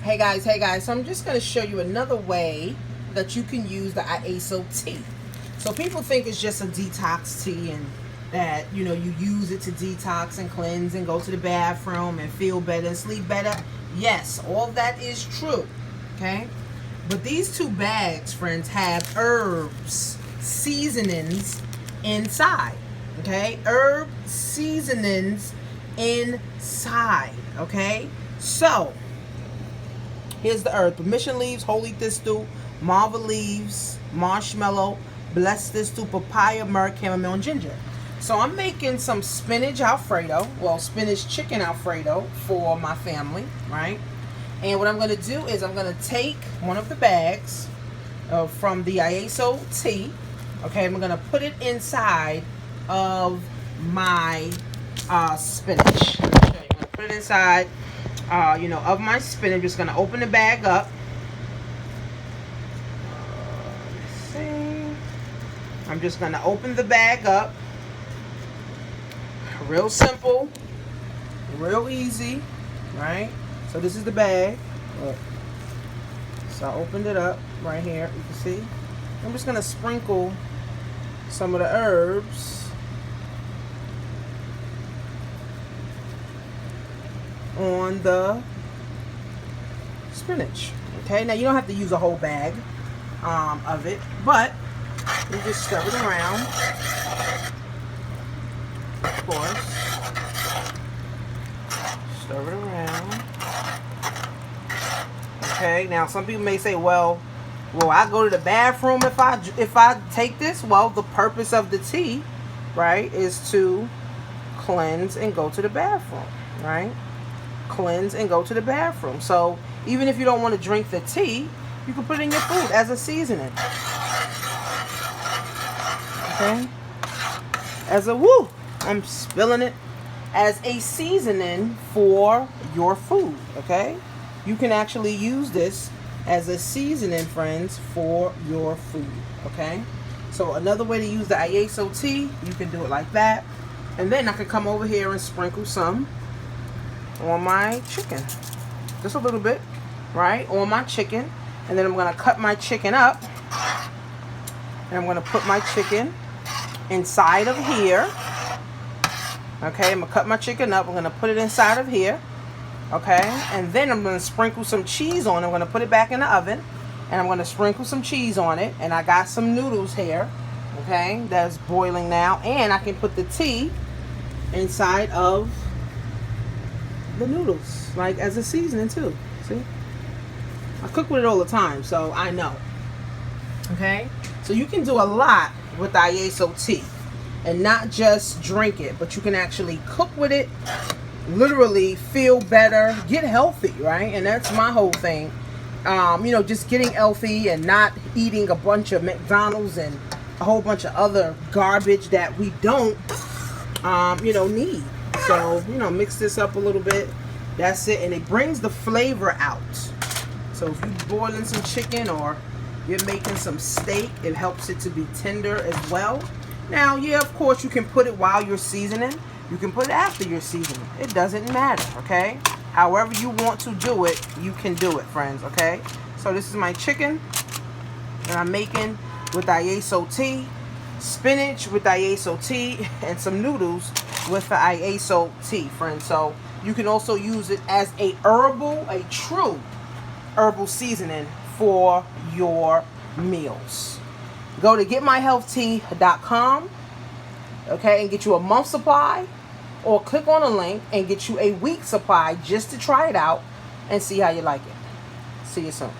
Hey guys, so I'm just going to show you another way that you can use the Iaso tea. So people think it's just a detox tea and that, you use it to detox and cleanse and go to the bathroom and feel better and sleep better. Yes, all that is true, okay? But these two bags, friends, have herbs, seasonings inside, okay? Herb seasonings inside, okay? So, here's the herb: permission leaves, holy thistle, malva leaves, marshmallow, blessed thistle, papaya, myrrh, chamomile, and ginger. So I'm making some spinach Alfredo, spinach chicken Alfredo for my family, right? And what I'm going to do is I'm going to take one of the bags from the Iaso tea, okay? I'm going to put it inside of my spinach. Let me show you. I'm going to put it inside of my spinach. I'm just going to open the bag up. Let's see. I'm just going to open the bag up. Real simple, real easy, right? So this is the bag. So I opened it up right here. You can see. I'm just going to sprinkle some of the herbs on the spinach. Okay, now you don't have to use a whole bag of it, but you just stir it around, of course. Stir it around. Okay, now some people may say, well, I go to the bathroom if I take this. Well, the purpose of the tea, right, is to cleanse and go to the bathroom, right? Cleanse and go to the bathroom. So even if you don't want to drink the tea, you can put it in your food as a seasoning. Okay? I'm spilling it. As a seasoning for your food, okay? You can actually use this as a seasoning, friends, for your food, okay? So another way to use the Iaso tea, you can do it like that. And then I can come over here and sprinkle some on my chicken. Just a little bit, right? On my chicken. And then I'm going to cut my chicken up. And I'm going to put my chicken inside of here. Okay, I'm going to cut my chicken up. I'm going to put it inside of here. Okay, and then I'm going to sprinkle some cheese on it. I'm going to put it back in the oven. And I'm going to sprinkle some cheese on it. And I got some noodles here. Okay, that's boiling now. And I can put the tea inside of the noodles, like as a seasoning too. See? I cook with it all the time, so I know. Okay? So you can do a lot with the Iaso tea. And not just drink it, but you can actually cook with it, literally feel better, get healthy, right? And that's my whole thing. Just getting healthy and not eating a bunch of McDonald's and a whole bunch of other garbage that we don't, need. So, mix this up a little bit. That's it. And it brings the flavor out. So if you're boiling some chicken or you're making some steak, it helps it to be tender as well. Now, yeah, of course, you can put it while you're seasoning. You can put it after you're seasoning. It doesn't matter, okay? However you want to do it, you can do it, friends, okay? So this is my chicken that I'm making with Iaso tea, spinach with Iaso tea, and some noodles with the Iaso tea, friends. So you can also use it as a true herbal seasoning for your meals. Go to getmyhealthtea.com, okay, and get you a month supply, or click on a link and get you a week supply just to try it out and see how you like it. See you soon.